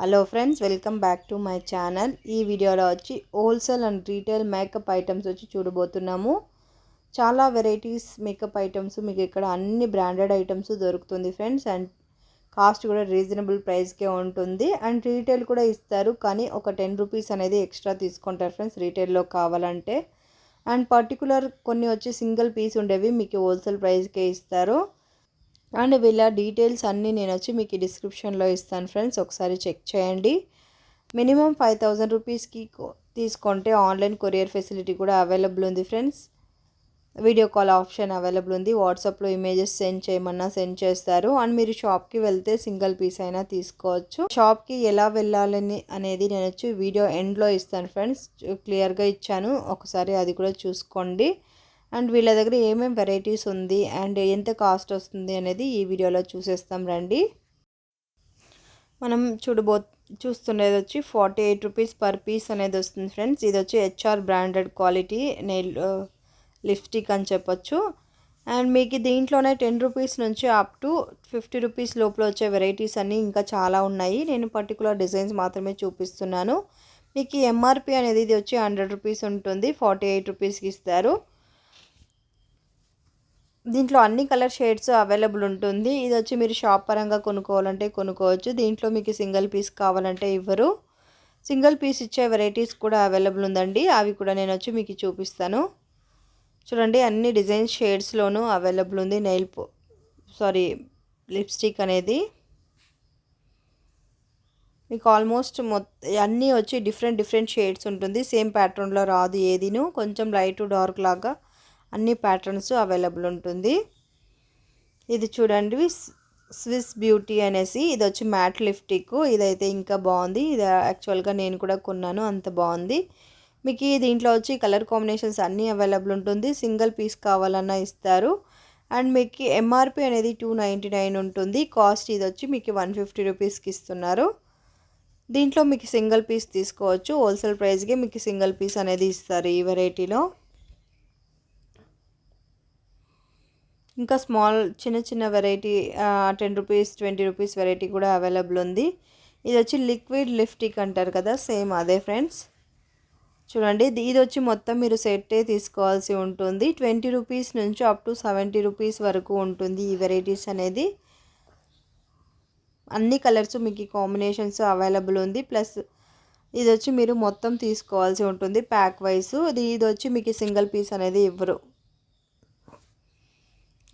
Hello friends, welcome back to my channel. ఈ వీడియోలో వచ్చి wholesale and retail makeup items వచ్చి చూడబోతున్నాము. చాలా వెరైటీస్ మేకప్ ఐటమ్స్ మీకు ఇక్కడ అన్ని బ్రాండెడ్ ఐటమ్స్ దొరుకుతుంది ఫ్రెండ్స్. అండ్ కాస్ట్ కూడా రీజనబుల్ ప్రైస్కే ఉంటుంది. అండ్ రీటైల్ కూడా ఇస్తారు, కానీ ఒక 10 రూపీస్ అనేది ఎక్స్ట్రా తీసుకుంటారు ఫ్రెండ్స్ రీటైల్లో కావాలంటే. అండ్ పర్టికులర్ కొన్ని వచ్చి సింగిల్ పీస్ ఉండేవి మీకు హోల్సేల్ ప్రైస్కే ఇస్తారు. అండ్ వీళ్ళ డీటెయిల్స్ అన్నీ నేను వచ్చి మీకు డిస్క్రిప్షన్లో ఇస్తాను ఫ్రెండ్స్, ఒకసారి చెక్ చేయండి. మినిమం 5000 రూపీస్కి తీసుకుంటే ఆన్లైన్ కొరియర్ ఫెసిలిటీ కూడా అవైలబుల్ ఉంది friends. Video call option available ఉంది. వాట్సాప్లో ఇమేజెస్ సెండ్ చేయమన్నా సెండ్ చేస్తారు. అండ్ మీరు షాప్కి వెళ్తే సింగిల్ పీస్ అయినా తీసుకోవచ్చు. షాప్కి ఎలా వెళ్ళాలని అనేది నేను వచ్చి వీడియో ఎండ్లో ఇస్తాను ఫ్రెండ్స్, క్లియర్గా ఇచ్చాను, ఒకసారి అది కూడా చూసుకోండి. అండ్ వీళ్ళ దగ్గర ఏమేమి వెరైటీస్ ఉంది అండ్ ఎంత కాస్ట్ వస్తుంది అనేది ఈ వీడియోలో చూసేస్తాం రండి. మనం చూస్తుండేది వచ్చి 48 రూపీస్ పర్ పీస్ అనేది వస్తుంది ఫ్రెండ్స్. ఇది వచ్చి HR branded quality nail lipstick అని చెప్పొచ్చు. అండ్ మీకు దీంట్లోనే 10 రూపీస్ నుంచి అప్ టు 50 రూపీస్ లోపల వచ్చే వెరైటీస్ అన్నీ ఇంకా చాలా ఉన్నాయి. నేను పర్టికులర్ డిజైన్స్ మాత్రమే చూపిస్తున్నాను. మీకు ఎంఆర్పి అనేది ఇది వచ్చి 100 రూపీస్ ఉంటుంది, 48 రూపీస్కి ఇస్తారు. దీంట్లో అన్ని కలర్ షేడ్స్ అవైలబుల్ ఉంటుంది. ఇది వచ్చి మీరు షాప్ పరంగా కొనుక్కోవాలంటే కొనుక్కోవచ్చు. దీంట్లో మీకు సింగిల్ పీస్ కావాలంటే ఇవ్వరు. సింగిల్ పీస్ ఇచ్చే వెరైటీస్ కూడా అవైలబుల్ ఉందండి, అవి కూడా నేను వచ్చి మీకు చూపిస్తాను. చూడండి, అన్ని డిజైన్ షేడ్స్లోనూ అవైలబుల్ ఉంది. లిప్స్టిక్ అనేది మీకు ఆల్మోస్ట్ అన్నీ వచ్చి డిఫరెంట్ షేడ్స్ ఉంటుంది. సేమ్ ప్యాటర్న్లో రాదు ఏదిను, కొంచెం లైట్ డార్క్ లాగా అన్ని ప్యాటర్న్స్ అవైలబుల్ ఉంటుంది. ఇది చూడండి, స్విస్ బ్యూటీ అనేసి, ఇది వచ్చి మ్యాట్ లిప్స్టిక్. ఇదైతే ఇంకా బాగుంది. ఇది యాక్చువల్గా నేను కూడా కొన్నాను, అంత బాగుంది. మీకు దీంట్లో వచ్చి కలర్ కాంబినేషన్స్ అన్నీ అవైలబుల్ ఉంటుంది. సింగిల్ పీస్ కావాలన్నా ఇస్తారు. అండ్ మీకు ఎంఆర్పి అనేది 299 ఉంటుంది. కాస్ట్ ఇది వచ్చి మీకు 150 రూపీస్కి ఇస్తున్నారు. దీంట్లో మీకు సింగిల్ పీస్ తీసుకోవచ్చు. హోల్సేల్ ప్రైస్కి మీకు సింగిల్ పీస్ అనేది ఇస్తారు ఈ వెరైటీలో. ఇంకా చిన్న వెరైటీ 10 రూపీస్ 20 రూపీస్ వెరైటీ కూడా అవైలబుల్ ఉంది. ఇది వచ్చి లిక్విడ్ లిప్స్టిక్ అంటారు కదా, సేమ్ అదే ఫ్రెండ్స్. చూడండి, ఇది వచ్చి మొత్తం మీరు సెట్టే తీసుకోవాల్సి ఉంటుంది. 20 రూపీస్ నుంచి అప్ టు 70 రూపీస్ వరకు ఉంటుంది ఈ వెరైటీస్ అనేది. అన్ని కలర్స్ మీకు కాంబినేషన్స్ అవైలబుల్ ఉంది. ప్లస్ ఇది వచ్చి మీరు మొత్తం తీసుకోవాల్సి ఉంటుంది ప్యాక్ వైస్. ఇది వచ్చి మీకు సింగిల్ పీస్ అనేది ఇవ్వరు.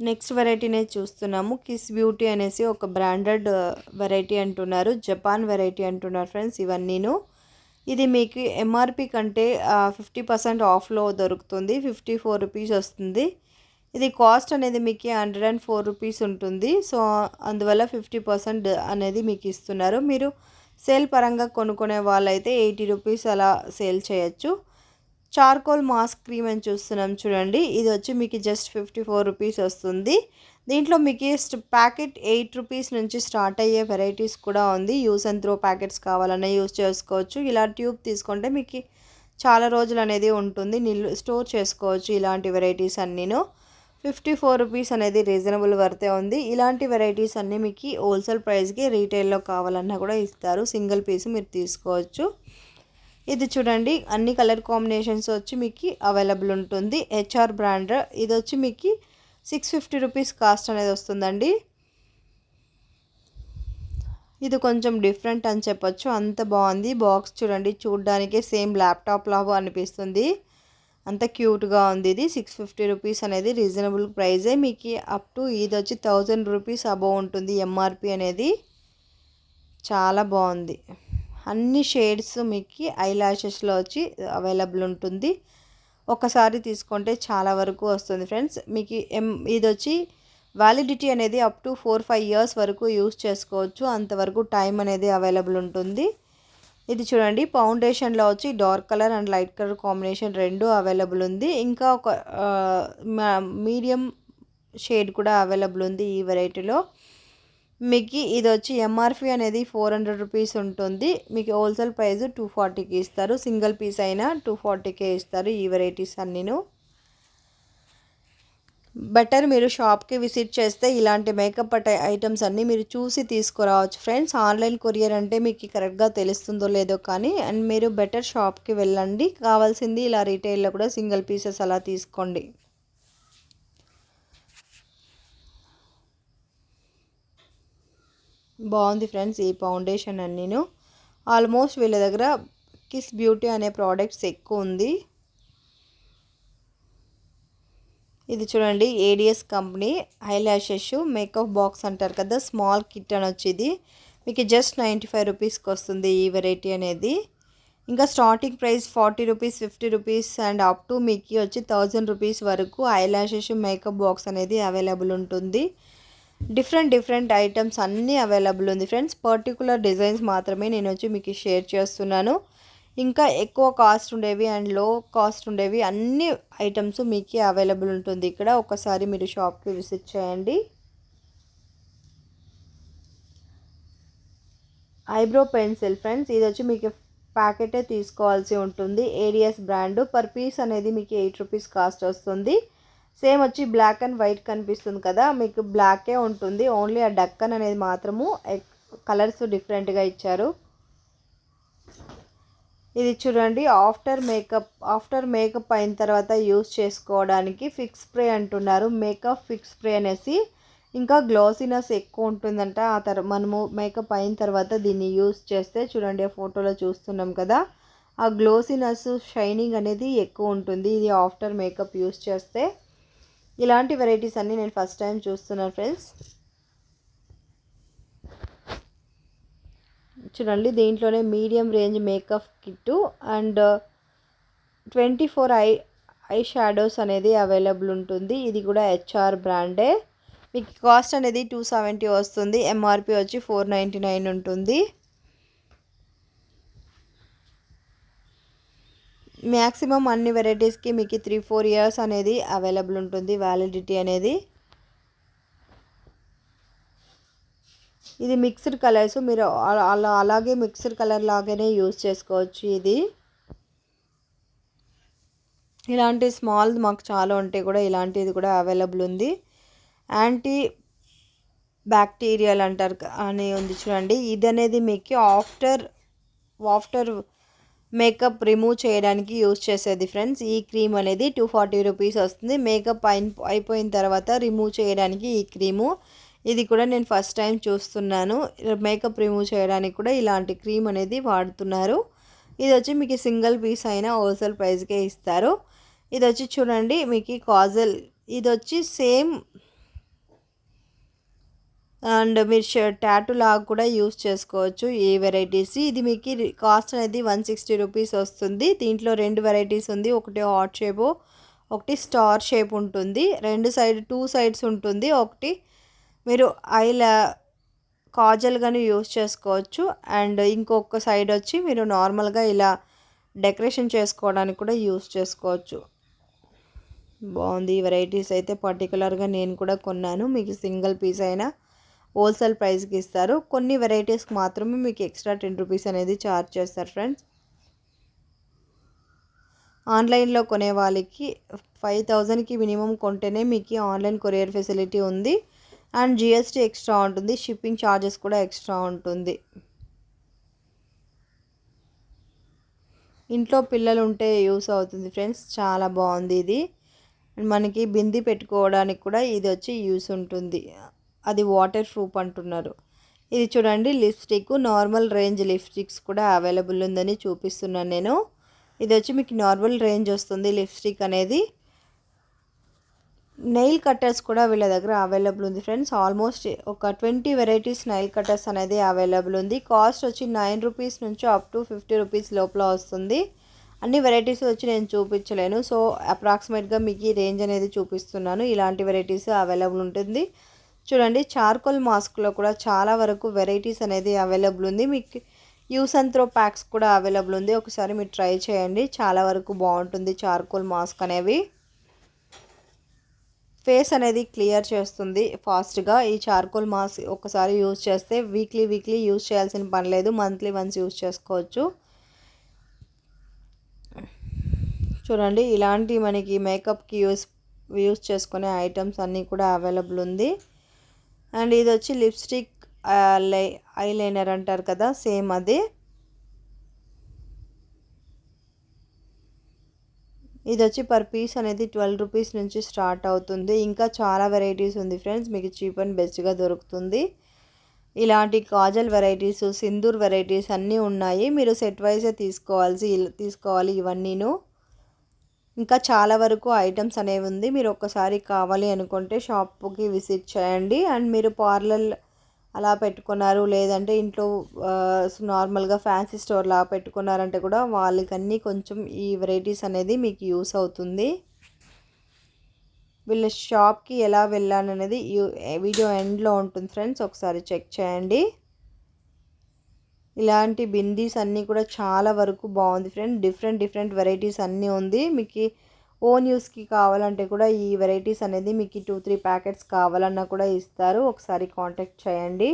నెక్స్ట్ వెరైటీనే చూస్తున్నాము. కిస్ బ్యూటీ అనేసి ఒక బ్రాండెడ్ వెరైటీ అంటున్నారు, జపాన్ వెరైటీ అంటున్నారు ఫ్రెండ్స్ ఇవన్నీను. ఇది మీకు ఎంఆర్పి కంటే 50% ఆఫ్లో దొరుకుతుంది. 54 రూపీస్ వస్తుంది. ఇది కాస్ట్ అనేది మీకు 104 రూపీస్ ఉంటుంది. సో అందువల్ల 50% అనేది మీకు ఇస్తున్నారు. మీరు సేల్ పరంగా కొనుక్కునే వాళ్ళైతే 80 రూపీస్ అలా సేల్ చేయొచ్చు. చార్కోల్ మాస్క్ క్రీమ్ అని చూస్తున్నాం చూడండి, ఇది వచ్చి మీకు జస్ట్ 54 రూపీస్ వస్తుంది. దీంట్లో మీకు ప్యాకెట్ 8 రూపీస్ నుంచి స్టార్ట్ అయ్యే వెరైటీస్ కూడా ఉంది. యూస్ అండ్ త్రో ప్యాకెట్స్ కావాలన్నా యూస్ చేసుకోవచ్చు. ఇలా ట్యూబ్ తీసుకుంటే మీకు చాలా రోజులు అనేది ఉంటుంది, స్టోర్ చేసుకోవచ్చు. ఇలాంటి వెరైటీస్ అన్నీను 54 రూపీస్ అనేది రీజనబుల్ వర్తే ఉంది. ఇలాంటి వెరైటీస్ అన్నీ మీకు హోల్సేల్ ప్రైస్కి రీటైల్లో కావాలన్నా కూడా ఇస్తారు. సింగిల్ పీస్ మీరు తీసుకోవచ్చు. ఇది చూడండి, అన్ని కలర్ కాంబినేషన్స్ వచ్చి మీకు అవైలబుల్ ఉంటుంది. HR brand. ఇది వచ్చి మీకు 650 రూపీస్ కాస్ట్ అనేది వస్తుందండి. ఇది కొంచెం డిఫరెంట్ అని చెప్పొచ్చు, అంత బాగుంది. బాక్స్ చూడండి, చూడడానికే సేమ్ ల్యాప్టాప్ లాగా అనిపిస్తుంది, అంత క్యూట్గా ఉంది. ఇది 650 రూపీస్ అనేది రీజనబుల్ ప్రైజే. మీకు అప్ టు ఇది వచ్చి 1000 రూపీస్ అబోవ్ ఉంటుంది ఎంఆర్పి అనేది. చాలా బాగుంది. అన్ని షేడ్స్ మీకు ఐ ల్యాషెస్లో వచ్చి అవైలబుల్ ఉంటుంది. ఒకసారి తీసుకుంటే చాలా వరకు వస్తుంది ఫ్రెండ్స్. మీకు ఇది వచ్చి వ్యాలిడిటీ అనేది అప్ టు 4-5 ఇయర్స్ వరకు యూస్ చేసుకోవచ్చు, అంతవరకు టైం అనేది అవైలబుల్ ఉంటుంది. ఇది చూడండి, ఫౌండేషన్లో వచ్చి dark colour and light colour combination రెండు అవైలబుల్ ఉంది. ఇంకా ఒక మీడియం షేడ్ కూడా అవైలబుల్ ఉంది ఈ వెరైటీలో. మీకు ఇది వచ్చి ఎంఆర్పి అనేది 400 రూపీస్ ఉంటుంది. మీకు హోల్సేల్ ప్రైస్ 240కి ఇస్తారు. సింగిల్ పీస్ అయినా 240కే ఇస్తారు ఈ వెరైటీస్ అన్నీను. బెటర్ మీరు షాప్కి విజిట్ చేస్తే ఇలాంటి మేకప్ ఐటమ్స్ అన్నీ మీరు చూసి తీసుకురావచ్చు ఫ్రెండ్స్. ఆన్లైన్ కొరియర్ అంటే మీకు కరెక్ట్గా తెలుస్తుందో లేదో కానీ, అండ్ మీరు బెటర్ షాప్కి వెళ్ళండి. కావాల్సింది ఇలా రీటైల్లో కూడా సింగిల్ పీసెస్ అలా తీసుకోండి. బాగుంది ఫ్రెండ్స్ ఈ ఫౌండేషన్ అన్నీను. ఆల్మోస్ట్ వీళ్ళ దగ్గర కిస్ బ్యూటీ అనే ప్రోడక్ట్స్ ఎక్కువ ఉంది. ఇది చూడండి ADS company I lashes makeup box అంటారు కదా, స్మాల్ కిట్ అని వచ్చేది మీకు జస్ట్ 95 రూపీస్కి వస్తుంది ఈ వెరైటీ అనేది. ఇంకా starting price 40 rupees, 50 rupees and up to మీకు వచ్చి 1000 రూపీస్ వరకు ఐ ల్యాషెస్ మేకప్ బాక్స్ అనేది అవైలబుల్ ఉంటుంది. డిఫరెంట్ ఐటమ్స్ అన్నీ అవైలబుల్ ఉంది ఫ్రెండ్స్. పర్టికులర్ డిజైన్స్ మాత్రమే నేను వచ్చి మీకు షేర్ చేస్తున్నాను. ఇంకా ఎక్కువ కాస్ట్ ఉండేవి అండ్ లో కాస్ట్ ఉండేవి అన్ని ఐటమ్స్ మీకు అవైలబుల్ ఉంటుంది ఇక్కడ. ఒకసారి మీరు షాప్కి విజిట్ చేయండి. ఐబ్రో పెన్సిల్ ఫ్రెండ్స్, ఇది వచ్చి మీకు ప్యాకెటే తీసుకోవాల్సి ఉంటుంది. ADS brand. పర్ పీస్ అనేది మీకు 8 రూపీస్ కాస్ట్ వస్తుంది. సేమ్ వచ్చి బ్లాక్ అండ్ వైట్ కనిపిస్తుంది కదా, మీకు బ్లాకే ఉంటుంది. ఓన్లీ ఆ డక్కన్ అనేది మాత్రము కలర్స్ డిఫరెంట్గా ఇచ్చారు. ఇది చూడండి ఆఫ్టర్ మేకప్ అయిన తర్వాత యూస్ చేసుకోవడానికి ఫిక్స్ స్ప్రే అంటున్నారు. మేకప్ ఫిక్స్ స్ప్రే అనేసి. ఇంకా గ్లాసీనెస్ ఎక్కువ ఉంటుందంట మనము మేకప్ అయిన తర్వాత దీన్ని యూస్ చేస్తే. చూడండి ఆ ఫోటోలో చూస్తున్నాం కదా, ఆ గ్లోసీనెస్ షైనింగ్ అనేది ఎక్కువ ఉంటుంది ఇది ఆఫ్టర్ మేకప్ యూస్ చేస్తే. ఇలాంటి వెరైటీస్ అన్నీ నేను ఫస్ట్ టైం చూస్తున్నాను ఫ్రెండ్స్. చూడండి దీంట్లోనే medium range makeup kit and 24 eye shadows అనేది అవైలబుల్ ఉంటుంది. ఇది కూడా హెచ్ఆర్ బ్రాండే. మీకు కాస్ట్ అనేది 270 వస్తుంది. ఎంఆర్పి వచ్చి 499 ఉంటుంది. మ్యాక్సిమం అన్ని వెరైటీస్కి మీకు 3-4 ఇయర్స్ అనేది అవైలబుల్ ఉంటుంది వ్యాలిడిటీ అనేది. ఇది మిక్స్డ్ కలర్స్, మీరు అలాగే మిక్స్డ్ కలర్ లాగానే యూస్ చేసుకోవచ్చు. ఇది ఇలాంటి స్మాల్ మాకు చాలా ఉంటాయి కూడా, ఇలాంటిది కూడా అవైలబుల్ ఉంది. యాంటీ బ్యాక్టీరియల్ అంటారు అని ఉంది చూడండి. ఇది అనేది మీకు ఆఫ్టర్ మేకప్ రిమూవ్ చేయడానికి యూస్ చేసేది ఫ్రెండ్స్. ఈ క్రీమ్ అనేది 240 రూపీస్ వస్తుంది. మేకప్ అయిపోయిన తర్వాత రిమూవ్ చేయడానికి ఈ క్రీము. ఇది కూడా నేను ఫస్ట్ టైం చూస్తున్నాను. మేకప్ రిమూవ్ చేయడానికి కూడా ఇలాంటి క్రీమ్ అనేది వాడుతున్నారు. ఇది వచ్చి మీకు సింగిల్ పీస్ అయినా హోల్సేల్ ప్రైస్కే ఇస్తారు. ఇది వచ్చి చూడండి మీకు కాజల్, ఇది వచ్చి సేమ్ అండ్ మీరు టాటూ లాగా కూడా యూస్ చేసుకోవచ్చు ఈ వెరైటీస్. ఇది మీకు కాస్ట్ అనేది 160 రూపీస్ వస్తుంది. దీంట్లో 2 వెరైటీస్ ఉంది. ఒకటి హార్ట్ షేప్, ఒకటి స్టార్ షేప్ ఉంటుంది. 2 సైడ్స్ ఉంటుంది. ఒకటి మీరు కాజల్ కానీ యూస్ చేసుకోవచ్చు అండ్ ఇంకొక సైడ్ వచ్చి మీరు నార్మల్గా ఇలా డెకరేషన్ చేసుకోవడానికి కూడా యూస్ చేసుకోవచ్చు. బాగుంది ఈ వెరైటీస్ అయితే. పర్టికులర్గా నేను కూడా కొన్నాను. మీకు సింగిల్ పీస్ అయినా హోల్సేల్ ప్రైస్కి ఇస్తారు. కొన్ని వెరైటీస్కి మాత్రమే మీకు ఎక్స్ట్రా 10 రూపీస్ అనేది ఛార్జ్ చేస్తారు ఫ్రెండ్స్. ఆన్లైన్లో కొనే వాళ్ళకి 5000కి మినిమం కొంటేనే మీకు ఆన్లైన్ కొరియర్ ఫెసిలిటీ ఉంది అండ్ జిఎస్టీ ఎక్స్ట్రా ఉంటుంది. షిప్పింగ్ ఛార్జెస్ కూడా ఎక్స్ట్రా ఉంటుంది. ఇంట్లో పిల్లలు ఉంటే యూస్ అవుతుంది ఫ్రెండ్స్. చాలా బాగుంది ఇది. మనకి బింది పెట్టుకోవడానికి కూడా ఇది వచ్చి యూస్ ఉంటుంది. అది వాటర్ ప్రూఫ్ అంటున్నారు. ఇది చూడండి లిప్స్టిక్, నార్మల్ రేంజ్ లిప్స్టిక్స్ కూడా అవైలబుల్ ఉందని చూపిస్తున్నాను నేను. ఇది వచ్చి మీకు నార్మల్ రేంజ్ వస్తుంది లిప్స్టిక్ అనేది. నెయిల్ కట్టర్స్ కూడా వీళ్ళ దగ్గర అవైలబుల్ ఉంది ఫ్రెండ్స్. ఆల్మోస్ట్ ఒక 20 వెరైటీస్ నెయిల్ కట్టర్స్ అనేది అవైలబుల్ ఉంది. కాస్ట్ వచ్చి 9 రూపీస్ నుంచి అప్ టు 50 రూపీస్ లోపల వస్తుంది. అన్ని వెరైటీస్ వచ్చి నేను చూపించలేను, సో అప్రాక్సిమేట్గా మీకు ఈ రేంజ్ అనేది చూపిస్తున్నాను. ఇలాంటి వెరైటీస్ అవైలబుల్ ఉంటుంది. చూడండి చార్కోల్ మాస్క్లో కూడా చాలా వరకు వెరైటీస్ అనేది అవైలబుల్ ఉంది. మీకు యూస్ అండ్ త్రో ప్యాక్స్ కూడా అవైలబుల్ ఉంది. ఒకసారి మీరు ట్రై చేయండి, చాలా వరకు బాగుంటుంది చార్కోల్ మాస్క్ అనేవి. ఫేస్ అనేది క్లియర్ చేస్తుంది ఫాస్ట్గా. ఈ చార్కోల్ మాస్క్ ఒకసారి యూజ్ చేస్తే వీక్లీ యూజ్ చేయాల్సిన పని లేదు, మంత్లీ వన్స్ యూజ్ చేసుకోవచ్చు. చూడండి ఇలాంటి మనకి మేకప్కి యూస్ యూస్ చేసుకునే ఐటమ్స్ అన్నీ కూడా అవైలబుల్ ఉంది. అండ్ ఇది వచ్చి లిప్స్టిక్ ఐ లైనర్ అంటారు కదా, సేమ్ అదే. ఇది వచ్చి పర్ పీస్ అనేది 12 రూపీస్ నుంచి స్టార్ట్ అవుతుంది. ఇంకా చాలా వెరైటీస్ ఉంది ఫ్రెండ్స్, మీకు చీప్ అండ్ బెస్ట్గా దొరుకుతుంది. ఇలాంటి కాజల్ వెరైటీస్, సింధూర్ వెరైటీస్ అన్నీ ఉన్నాయి. మీరు సెట్ వైజే తీసుకోవాలి ఇవన్నీను. ఇంకా చాలా వరకు ఐటమ్స్ అనేవి ఉంది. మీరు ఒక్కసారి కావాలి అనుకుంటే షాప్కి విజిట్ చేయండి. అండ్ మీరు పార్లర్ అలా పెట్టుకున్నారు, లేదంటే ఇంట్లో నార్మల్గా ఫ్యాన్సీ స్టోర్ లా పెట్టుకున్నారంటే కూడా వాళ్ళకన్నీ కొంచెం ఈ వెరైటీస్ అనేది మీకు యూస్ అవుతుంది. వీళ్ళ షాప్కి ఎలా వెళ్ళాలనేది వీడియో ఎండ్లో ఉంటుంది ఫ్రెండ్స్, ఒకసారి చెక్ చేయండి. ఇలాంటి బిందీస్ అన్నీ కూడా చాలా వరకు బాగుంది ఫ్రెండ్. డిఫరెంట్ వెరైటీస్ అన్నీ ఉంది. మీకు ఓన్ యూస్కి కావాలంటే కూడా ఈ వెరైటీస్ అనేది మీకు 2-3 ప్యాకెట్స్ కావాలన్నా కూడా ఇస్తారు. ఒకసారి కాంటాక్ట్ చేయండి.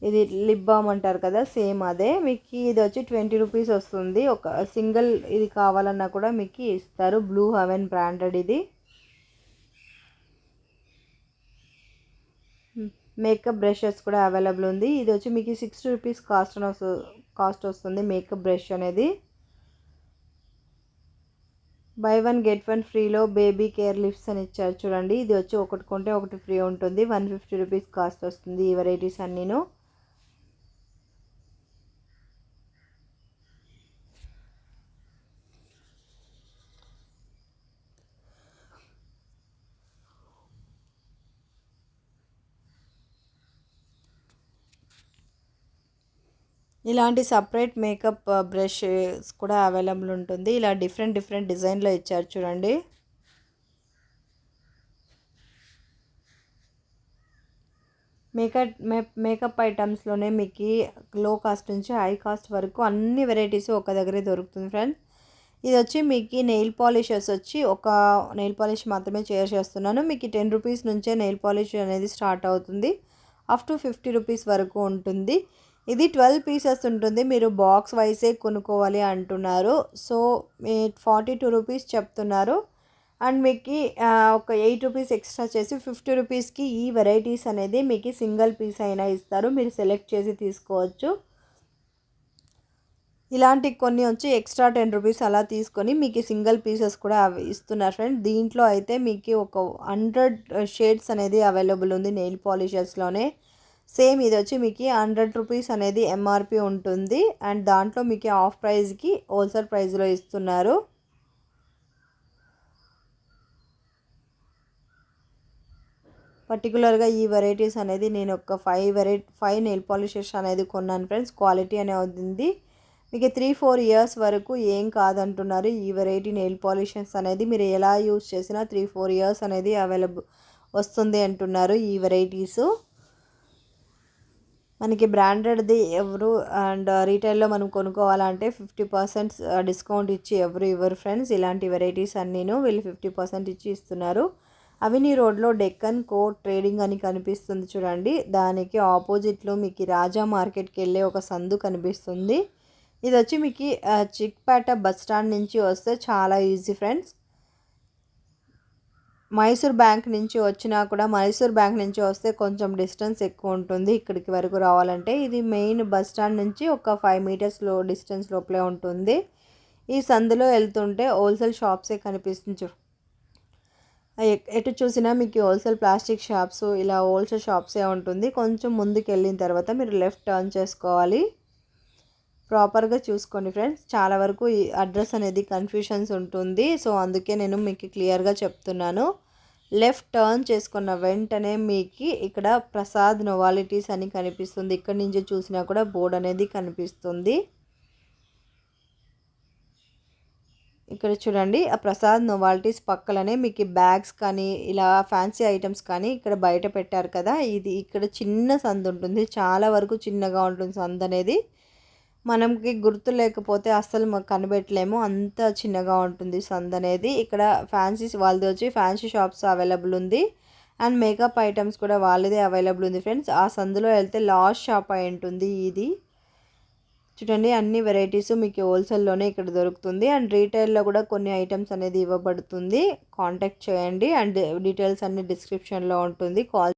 ఇది లిప్ బామ్ అంటారు కదా, సేమ్ అదే. మీకు ఇది వచ్చి 20 రూపీస్ వస్తుంది. ఒక సింగిల్ ఇది కావాలన్నా కూడా మీకు ఇస్తారు. బ్లూ హెవెన్ బ్రాండెడ్ ఇది. మేకప్ బ్రషెస్ కూడా అవైలబుల్ ఉంది. ఇది వచ్చి మీకు 60 రూపీస్ కాస్ట్ వస్తుంది మేకప్ బ్రష్ అనేది. బై 1 గెట్ 1 ఫ్రీలో బేబీ కేర్ లిప్స్ అని ఇచ్చారు చూడండి. ఇది వచ్చి ఒకటి కొంటే ఒకటి ఫ్రీ ఉంటుంది. 150 రూపీస్ కాస్ట్ వస్తుంది ఈ వెరైటీస్ అన్నీను. ఇలాంటి సపరేట్ మేకప్ బ్రషెస్ కూడా అవైలబుల్ ఉంటుంది. ఇలా డిఫరెంట్ డిజైన్లో ఇచ్చారు చూడండి. మేకప్ ఐటమ్స్లోనే మీకు లో కాస్ట్ నుంచి హై కాస్ట్ వరకు అన్ని వెరైటీస్ ఒక దగ్గరే దొరుకుతుంది ఫ్రెండ్స్. ఇది వచ్చి మీకు నెయిల్ పాలిషెస్ వచ్చి ఒక నెయిల్ పాలిష్ మాత్రమే చేస్తున్నాను. మీకు 10 రూపీస్ నుంచే నెయిల్ పాలిష్ అనేది స్టార్ట్ అవుతుంది. అప్ టు 50 రూపీస్ వరకు ఉంటుంది. ఇది 12 పీసెస్ ఉంటుంది. మీరు బాక్స్ వైసే కొనుక్కోవాలి అంటున్నారు. సో 42 రూపీస్ చెప్తున్నారు. అండ్ మీకు ఒక 8 రూపీస్ ఎక్స్ట్రా చేసి 50 రూపీస్కి ఈ వెరైటీస్ అనేది మీకు సింగిల్ పీస్ అయినా ఇస్తారు. మీరు సెలెక్ట్ చేసి తీసుకోవచ్చు. ఇలాంటి కొన్ని వచ్చి ఎక్స్ట్రా 10 రూపీస్ అలా తీసుకొని మీకు సింగిల్ పీసెస్ కూడా ఇస్తున్నారు ఫ్రెండ్. దీంట్లో అయితే మీకు ఒక 100 షేడ్స్ అనేది అవైలబుల్ ఉంది నెయిల్ పాలిషెస్లోనే. సేమ్ ఇది వచ్చి మీకు 100 రూపీస్ అనేది ఎంఆర్పి ఉంటుంది. అండ్ దాంట్లో మీకు ఆఫ్ ప్రైస్కి హోల్సేల్ ప్రైస్లో ఇస్తున్నారు. పర్టికులర్గా ఈ వెరైటీస్ అనేది నేను ఒక 5 నెయిల్ పాలిషెస్ అనేది కొన్నాను ఫ్రెండ్స్. క్వాలిటీ అనేది ఉంది. మీకు 3-4 ఇయర్స్ వరకు ఏం కాదంటున్నారు. ఈ వెరైటీ నెయిల్ పాలిషెస్ అనేది మీరు ఎలా యూజ్ చేసినా 3-4 ఇయర్స్ అనేది అవైలబుల్ వస్తుంది అంటున్నారు ఈ వెరైటీస్. మనకి బ్రాండెడ్ది ఎవరు అండ్ రీటైల్లో మనం కొనుక్కోవాలంటే 50% డిస్కౌంట్ ఇచ్చి ఎవరు ఇవ్వరు ఫ్రెండ్స్. ఇలాంటి వెరైటీస్ అన్నీను వీళ్ళు 50% ఇచ్చి ఇస్తున్నారు. అవినీ రోడ్లో డెక్కన్ కోట్ ట్రేడింగ్ అని కనిపిస్తుంది చూడండి. దానికి ఆపోజిట్లో మీకు రాజా మార్కెట్కి వెళ్ళే ఒక సందు కనిపిస్తుంది. ఇది వచ్చి మీకు చిక్పేట బస్ స్టాండ్ నుంచి వస్తే చాలా ఈజీ ఫ్రెండ్స్. మైసూర్ బ్యాంక్ నుంచి వచ్చినా కూడా మైసూర్ బ్యాంక్ నుంచి వస్తే కొంచెం డిస్టెన్స్ ఎక్కువ ఉంటుంది ఇక్కడికి వరకు రావాలంటే. ఇది మెయిన్ బస్ స్టాండ్ నుంచి ఒక 5 మీటర్స్ డిస్టెన్స్ లోపలే ఉంటుంది. ఈ సందులో వెళ్తుంటే హోల్సేల్ షాప్సే కనిపిస్తుంది. ఎటు చూసినా మీకు హోల్సేల్ ప్లాస్టిక్ షాప్స్ ఇలా హోల్సేల్ షాప్సే ఉంటుంది. కొంచెం ముందుకు వెళ్ళిన తర్వాత మీరు లెఫ్ట్ టర్న్ చేసుకోవాలి. ప్రాపర్గా చూసుకోండి ఫ్రెండ్స్. చాలా వరకు ఈ అడ్రస్ అనేది కన్ఫ్యూషన్స్ ఉంటుంది. సో అందుకే నేను మీకు క్లియర్గా చెప్తున్నాను. లెఫ్ట్ టర్న్ చేసుకున్న వెంటనే మీకు ఇక్కడ ప్రసాద్ నొవాలిటీస్ అని కనిపిస్తుంది. ఇక్కడ నుంచి చూసినా కూడా బోర్డు అనేది కనిపిస్తుంది. ఇక్కడ చూడండి, ఆ ప్రసాద్ నొవాలిటీస్ పక్కలనే మీకు బ్యాగ్స్ కానీ ఇలా ఫ్యాన్సీ ఐటమ్స్ కానీ ఇక్కడ బయట పెట్టారు కదా. ఇది ఇక్కడ చిన్న సందు ఉంటుంది. చాలా వరకు చిన్నగా ఉంటుంది సందు అనేది. మనకి గుర్తు లేకపోతే అస్సలు మాకు కనిపెట్టలేము, అంత చిన్నగా ఉంటుంది సందు అనేది. ఇక్కడ వాళ్ళది వచ్చి ఫ్యాన్సీ షాప్స్ అవైలబుల్ ఉంది. అండ్ మేకప్ ఐటమ్స్ కూడా వాళ్ళదే అవైలబుల్ ఉంది ఫ్రెండ్స్. ఆ సందులో వెళ్తే లాస్ట్ షాప్ అయి ఉంటుంది ఇది. చూడండి అన్ని వెరైటీస్ మీకు హోల్సేల్లోనే ఇక్కడ దొరుకుతుంది. అండ్ రీటైల్లో కూడా కొన్ని ఐటమ్స్ అనేది ఇవ్వబడుతుంది. కాంటాక్ట్ చేయండి. అండ్ డీటెయిల్స్ అన్ని డిస్క్రిప్షన్లో ఉంటుంది. కాల్